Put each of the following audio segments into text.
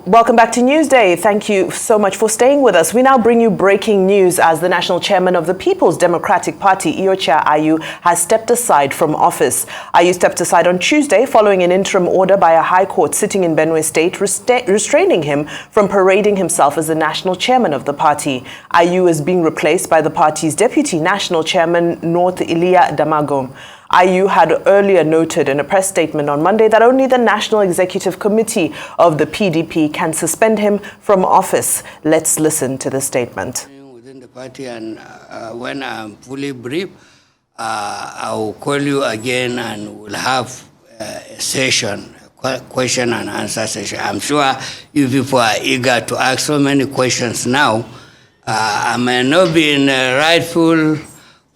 Welcome back to Newsday. Thank you so much for staying with us. We now bring you breaking news as the national chairman of the People's Democratic Party, Iyorchia, has stepped aside from office. Ayu stepped aside on Tuesday following an interim order by a high court sitting in Benue State restraining him from parading himself as the national chairman of the party. Ayu is being replaced by the party's deputy national chairman, North Ilia Damagom. Ayu had earlier noted in a press statement on Monday that only the National Executive Committee of the PDP can suspend him from office. Let's listen to the statement. Within the party, and when I'm fully briefed, I will call you again and we'll have a session, question and answer session. I'm sure you people are eager to ask so many questions now. I may not be in a rightful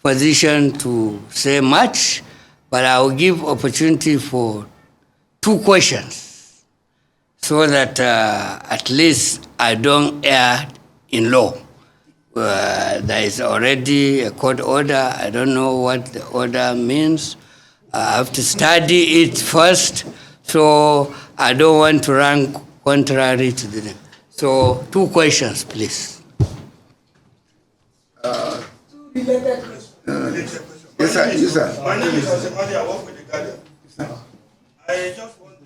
position to say much, but I will give opportunity for 2 questions so that at least I don't err in law. There is already a court order. I don't know what the order means. I have to study it first, so I don't want to run contrary to the... So 2 questions, please. Yes, sir. Yes, sir. My name is Asemadi. I work with the Guardian. I just want to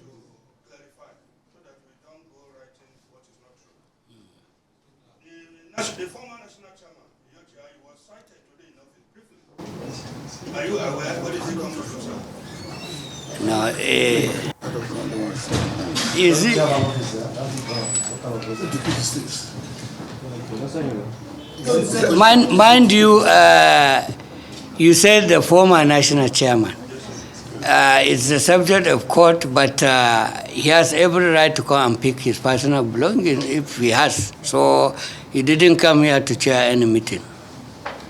clarify so that we don't go writing what is not true. The former national chairman, Iyorchia, was cited today in office briefly. Are you aware what is the conclusion, sir? No, is it... Mind you, you said the former national chairman. It's the subject of court, but he has every right to come and pick his personal belongings if he has. So he didn't come here to chair any meeting.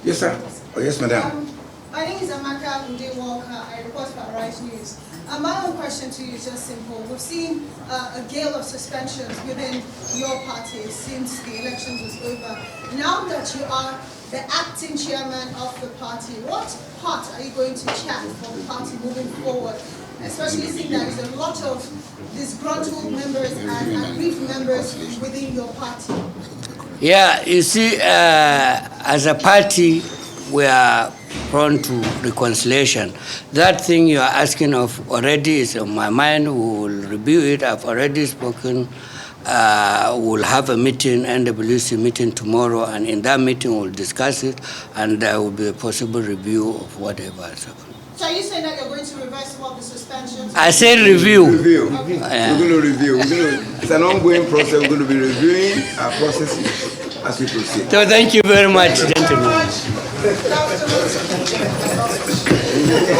Yes, sir. Oh, yes, madam. My name is Amaka Ude Walker. I report for Arise News. My own question to you is just simple. We've seen a gale of suspensions within your party since the elections was over. Now that you are the acting chairman of the party, what part are you going to chair for the party moving forward? Especially seeing that there's a lot of disgruntled members and aggrieved members within your party. Yeah, you see, as a party, we are prone to reconciliation. That thing you are asking of already is on my mind. We will review it. I've already spoken. We'll have a meeting, NWC meeting tomorrow, and in that meeting we'll discuss it, and there will be a possible review of whatever has happened. So are you saying that you're going to reverse some of the suspensions? I said review. Review. Okay. We're going to review. It's an ongoing process. We're going to be reviewing our processes as we proceed. So thank you very much, gentlemen.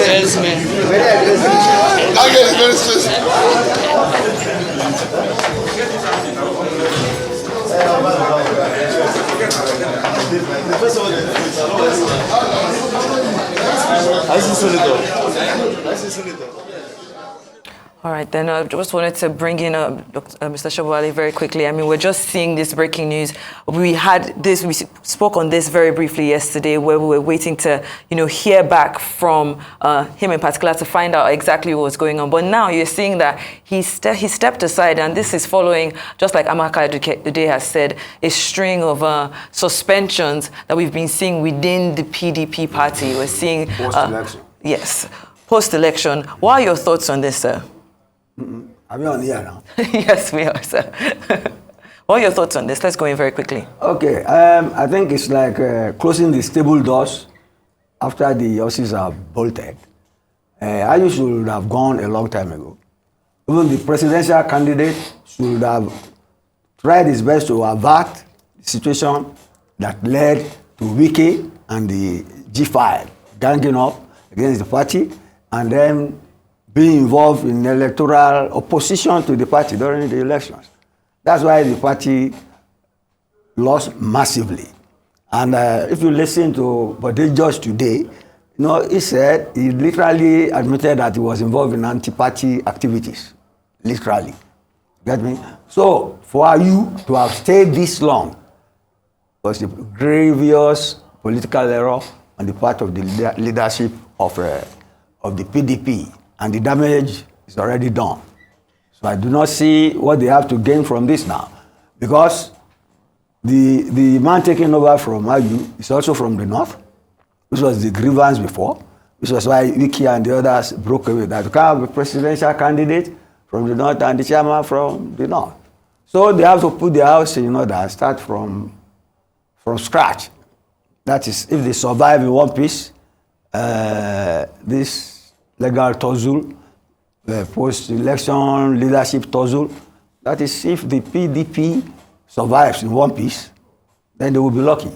Yes, man. Okay, very special. All right, then I just wanted to bring in Mr. Shobowale very quickly. I mean, we're just seeing this breaking news. We spoke on this very briefly yesterday, where we were waiting to, hear back from him in particular to find out exactly what was going on. But now you're seeing that he stepped aside, and this is following, just like Amaka today has said, a string of suspensions that we've been seeing within the PDP party. We're seeing post-election. Yes, post-election. What are your thoughts on this, sir? Are we on the air now? Yes, we are, sir. What are your thoughts on this? Let's go in very quickly. Okay, I think it's like closing the stable doors after the horses are bolted. I should have gone a long time ago. Even the presidential candidate should have tried his best to avert the situation that led to Wiki and the G5 ganging up against the party and then being involved in electoral opposition to the party during the elections. That's why the party lost massively. And if you listen to Bode George today, he said, he literally admitted that he was involved in anti-party activities. Literally. Get me? So, for you to have stayed this long was a grievous political error on the part of the leadership of the PDP. And the damage is already done. So I do not see what they have to gain from this now. Because the man taking over from Aju is also from the north, which was the grievance before, which was why Iyorchia and the others broke away. That you can't have a presidential candidate from the north and the chairman from the north. So they have to put their house in order and start from scratch. That is, if they survive in one piece, this legal tussle, post-election leadership tussle, that is, if the PDP survives in one piece, then they will be lucky.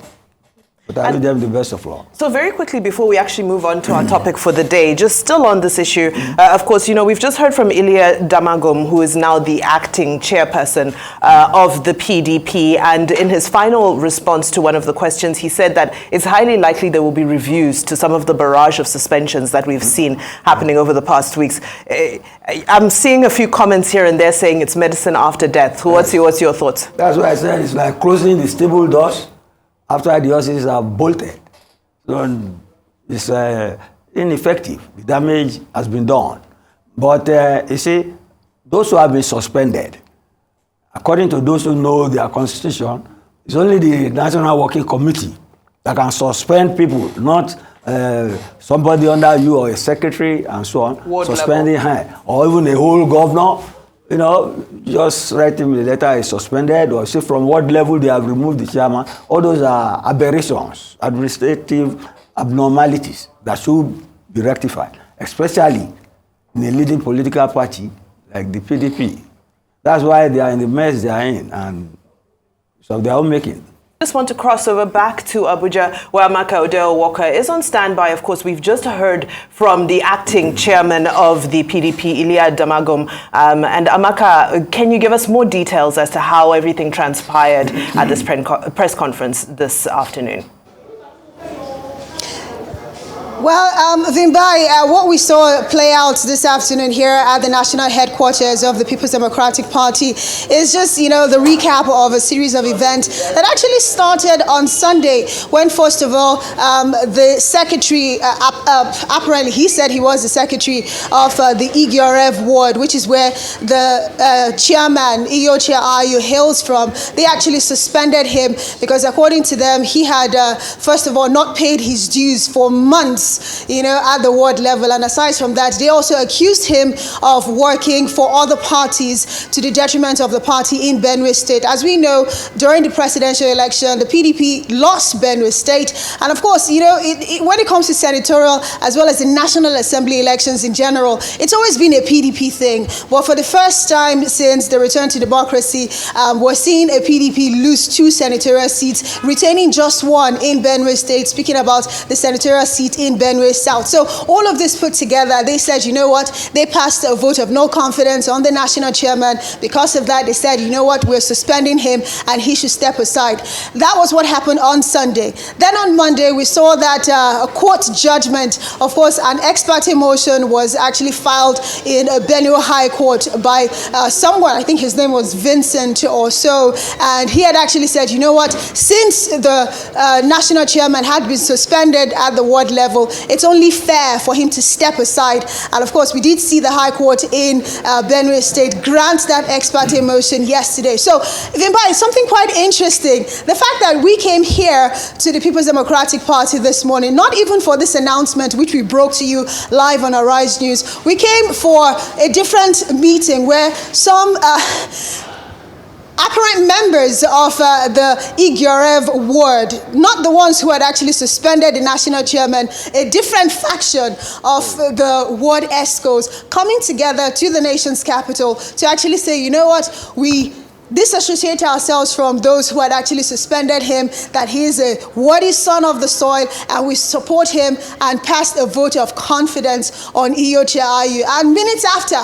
But I wish them the best of luck. So very quickly, before we actually move on to our topic for the day, just still on this issue, of course, you know, we've just heard from Iyorchia Damagum, who is now the acting chairperson of the PDP. And in his final response to one of the questions, he said that it's highly likely there will be reviews to some of the barrage of suspensions that we've seen happening over the past weeks. I'm seeing a few comments here and there saying it's medicine after death. What's your thoughts? That's why I said it's like closing the stable doors after the horses are bolted. So it's ineffective. The damage has been done. But you see, those who have been suspended, according to those who know their constitution, it's only the National Working Committee that can suspend people, not somebody under you or a secretary and so on, Ward suspending her, or even a whole governor. You know, just write him the letter is suspended, or see from what level they have removed the chairman. All those are aberrations, administrative abnormalities that should be rectified, especially in a leading political party like the PDP. That's why they are in the mess they are in, and it's of their own making. I just want to cross over back to Abuja, where Amaka Odell Walker is on standby. Of course, we've just heard from the acting chairman of the PDP, Iyorchia Damagum. And Amaka, can you give us more details as to how everything transpired at this press conference this afternoon? Well, Vimbai, what we saw play out this afternoon here at the national headquarters of the People's Democratic Party is just, you know, the recap of a series of events that actually started on Sunday when, first of all, the secretary, apparently he said he was the secretary of the Iyorchia ward, which is where the chairman, Iyorchia hails from. They actually suspended him because, according to them, he had, first of all, not paid his dues for months, you know, at the ward level. And aside from that, they also accused him of working for other parties to the detriment of the party in Benue State. As we know, during the presidential election, the PDP lost Benue State. And of course, you know, when it comes to senatorial as well as the National Assembly elections in general, it's always been a PDP thing. But for the first time since the return to democracy, we're seeing a PDP lose 2 senatorial seats, retaining just 1 in Benue State, speaking about the senatorial seat in Benue South. So all of this put together, they said, you know what, they passed a vote of no confidence on the national chairman. Because of that, they said, you know what, we're suspending him and he should step aside. That was what happened on Sunday. Then on Monday, we saw that a court judgment, of course, an ex parte motion was actually filed in Benue High Court by someone, I think his name was Vincent or so, and he had actually said, you know what, since the national chairman had been suspended at the ward level, it's only fair for him to step aside. And of course, we did see the High Court in Benue State grant that ex parte motion yesterday. So, Vimbai, something quite interesting. The fact that we came here to the People's Democratic Party this morning, not even for this announcement, which we broke to you live on Arise News, we came for a different meeting where some apparent members of the Iyorchia ward, not the ones who had actually suspended the national chairman, a different faction of the ward ESCOs coming together to the nation's capital to actually say, you know what, we disassociate ourselves from those who had actually suspended him, that he is a worthy son of the soil, and we support him, and passed a vote of confidence on Iyorchia. And minutes after,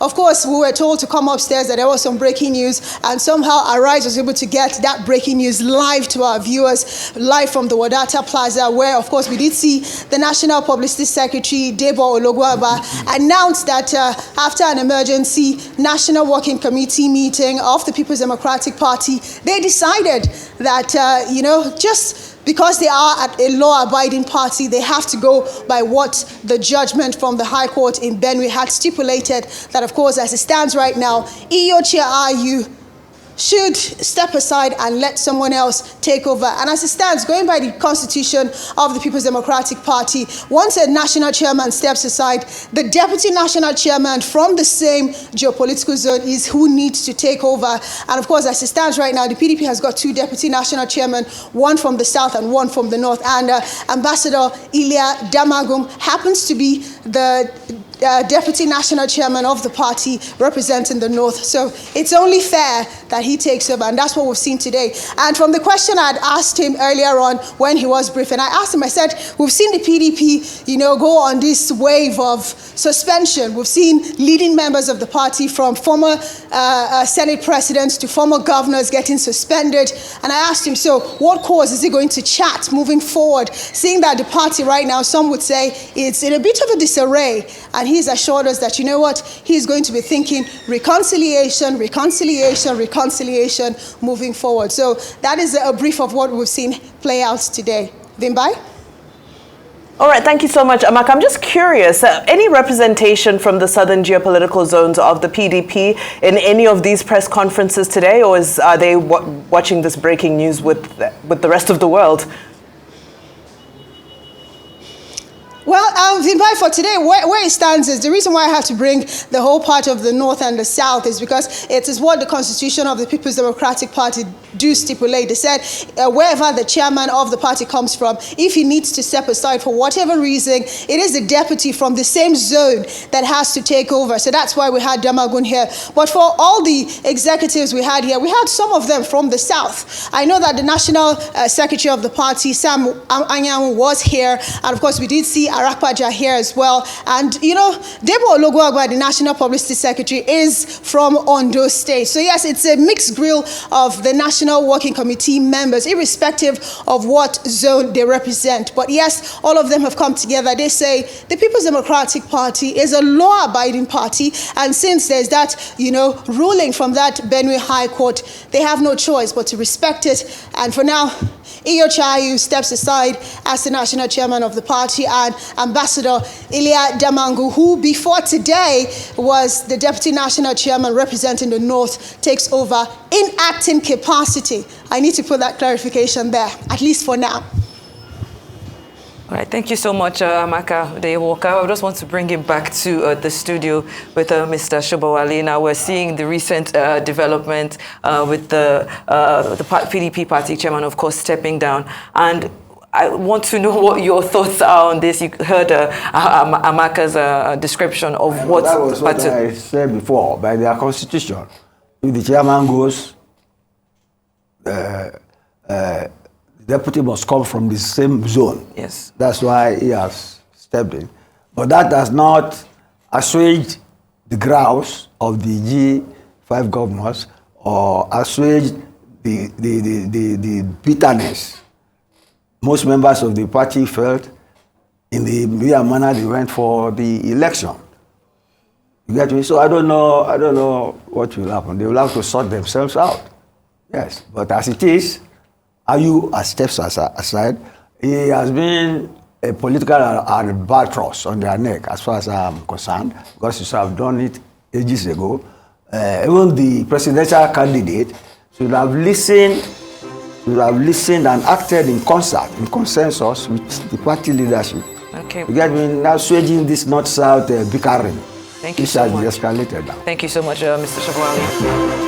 of course, we were told to come upstairs that there was some breaking news, and somehow Arise was able to get that breaking news live to our viewers, live from the Wadata Plaza, where, of course, we did see the National Publicity Secretary, Debo Ologwaba, announce that after an emergency National Working Committee meeting of the People's Democratic Party, they decided that, you know, just because they are a law-abiding party, they have to go by what the judgment from the High Court in Benue had stipulated, that of course, as it stands right now, Iyorchia should step aside and let someone else take over. And as it stands, going by the constitution of the People's Democratic Party, once a national chairman steps aside, the deputy national chairman from the same geopolitical zone is who needs to take over. And of course, as it stands right now, the PDP has got 2 deputy national chairmen, one from the south and one from the north. And Ambassador Iyorchia Damagum happens to be the deputy national chairman of the party representing the north. So it's only fair that he takes over, and that's what we've seen today. And from the question I'd asked him earlier on when he was briefing, I asked him, I said, we've seen the PDP, go on this wave of suspension. We've seen leading members of the party, from former Senate presidents to former governors, getting suspended. And I asked him, so what course is he going to chart moving forward, seeing that the party right now, some would say, it's in a bit of a disarray. And he's assured us that, he's going to be thinking reconciliation, reconciliation, reconciliation moving forward. So that is a brief of what we've seen play out today. Vimbai? All right, thank you so much, Amaka. I'm just curious, any representation from the southern geopolitical zones of the PDP in any of these press conferences today, or are they watching this breaking news with the rest of the world? Well, Vimbai, for today, where it stands is the reason why I have to bring the whole part of the north and the south is because it is what the constitution of the People's Democratic Party do stipulate. They said wherever the chairman of the party comes from, if he needs to step aside for whatever reason, it is the deputy from the same zone that has to take over. So that's why we had Damagun here. But for all the executives we had here, we had some of them from the south. I know that the national secretary of the party, Sam Anyanwu, was here. And of course, we did see Arakpaja here as well. And, Debo Ologuagba, the National Publicity Secretary, is from Ondo State. So, yes, it's a mixed grill of the National Working Committee members, irrespective of what zone they represent. But, yes, all of them have come together. They say the People's Democratic Party is a law-abiding party. And since there's that, ruling from that Benue High Court, they have no choice but to respect it. And for now, Iyorchia steps aside as the national chairman of the party, and Ambassador Iyorchia Damangu, who before today was the deputy national chairman representing the north, takes over in acting capacity. I need to put that clarification there, at least for now. All right, thank you so much, Amaka Udewalker. I just want to bring him back to the studio with Mr. Shobowale. Now we're seeing the recent development with the PDP party chairman, of course, stepping down. And I want to know what your thoughts are on this. You heard Amaka's description of what... That was what I said before. By their constitution, if the chairman goes, deputy must come from the same zone. Yes. That's why he has stepped in. But that does not assuage the grouse of the G5 governors or assuage the bitterness most members of the party felt in the mere manner they went for the election. You get me? So I don't know what will happen. They will have to sort themselves out. Yes. But as it is, Ayu has steps aside. He has been a political albatross on their neck, as far as I'm concerned, because you have done it ages ago. Even the presidential candidate should have listened and acted in concert, in consensus with the party leadership. Okay. You get me? Now swaging this north-south bickering. Thank you so much. This has escalated now. Thank you so much, Mr. Shobowale.